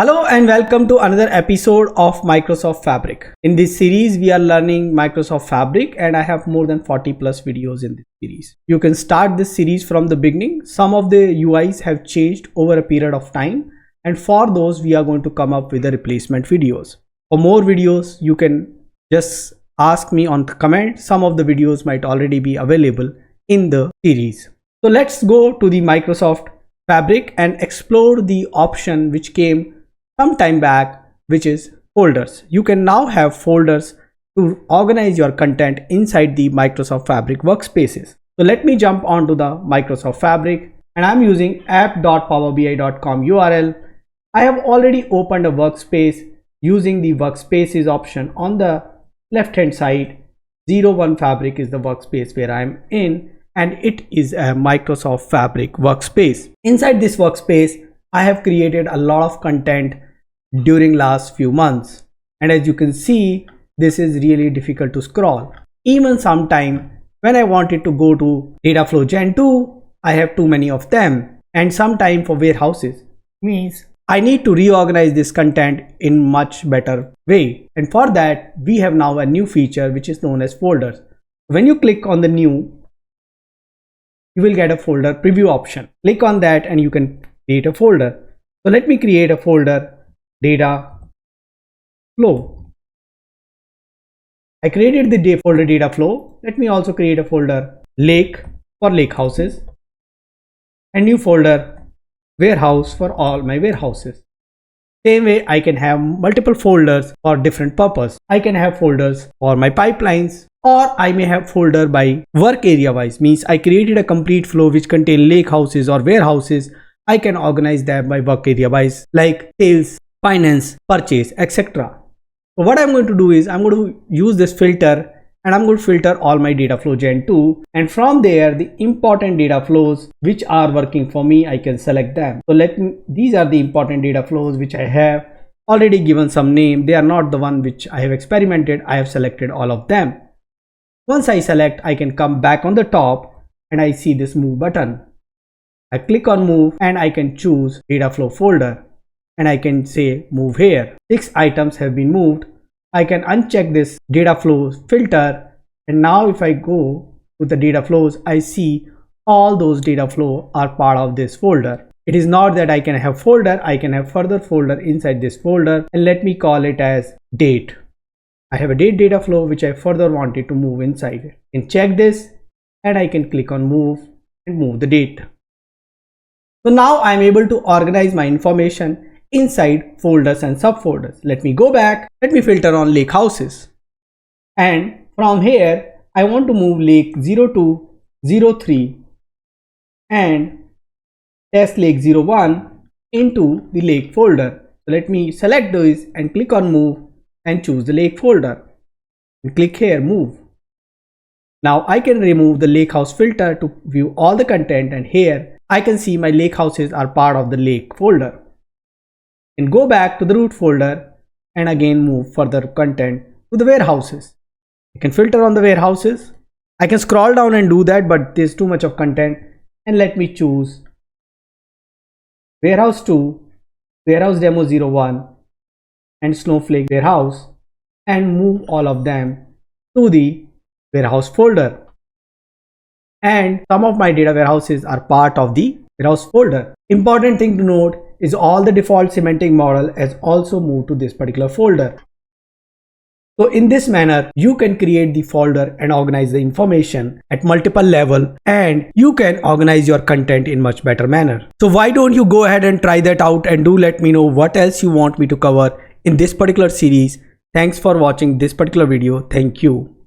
Hello and welcome to another episode of Microsoft Fabric. In this series, we are learning Microsoft Fabric and I have more than 40 plus videos in this series. You can start this series from the beginning. Some of the UIs have changed over a period of time, and for those we are going to come up with the replacement videos. For more videos, you can just ask me on the comment. Some of the videos might already be available in the series. So let's go to the Microsoft Fabric and explore the option which came some time back, which is folders. You can now have folders to organize your content inside the Microsoft Fabric workspaces. So let me jump onto the Microsoft Fabric and I'm using app.powerbi.com URL. I have already opened a workspace using the workspaces option on the left hand side. 01 Fabric is the workspace where I'm in, and it is a Microsoft Fabric workspace. Inside this workspace, I have created a lot of content during last few months, and as you can see, this is really difficult to scroll. Even sometime when I wanted to go to data flow gen 2, I have too many of them, and sometime for warehouses means I need to reorganize this content in much better way, and for that we have now a new feature which is known as folders. When you click on the new, you will get a folder preview option. Click on that and you can create a folder. So let me create a folder data flow. I created the folder data flow. Let me also create a folder lake for lake houses, and new folder warehouse for all my warehouses. Same way I can have multiple folders for different purpose. I can have folders for my pipelines, or I may have folder by work area wise, means I created a complete flow which contain lake houses or warehouses. I can organize them by work area wise, like sales, finance, purchase, etc. So what I'm going to do is I'm going to use this filter and I'm going to filter all my data flow gen 2, and from there the important data flows which are working for me, I can select them. So these are the important data flows which I have already given some name. They are not the one which I have experimented. I have selected all of them. Once I select, I can come back on the top and I see this move button. I click on move and I can choose data flow folder and I can say move here. 6 items have been moved. I can uncheck this data flow filter, and now if I go to the data flows, I see all those data flow are part of this folder. It is not that I can have folder, I can have further folder inside this folder, and let me call it as date. I have a date data flow which I further wanted to move inside it. I can check this and I can click on move and move the date. So now I am able to organize my information inside folders and subfolders. Let me go back. Let me filter on lake houses, and from here I want to move lake 02, 03 and test lake 01 into the lake folder. So let me select those and click on move and choose the lake folder and click here move. Now I can remove the lake house filter to view all the content, and here I can see my lake houses are part of the lake folder. And go back to the root folder and again move further content to the warehouses. I can filter on the warehouses. I can scroll down and do that, but there's too much of content, and let me choose warehouse 2, warehouse demo 01 and snowflake warehouse, and move all of them to the warehouse folder. And some of my data warehouses are part of the warehouse folder. Important thing to note is all the default semantic model has also moved to this particular folder. So in this manner, you can create the folder and organize the information at multiple level, and you can organize your content in much better manner. So why don't you go ahead and try that out, and do let me know what else you want me to cover in this particular series. Thanks for watching this particular video. Thank you.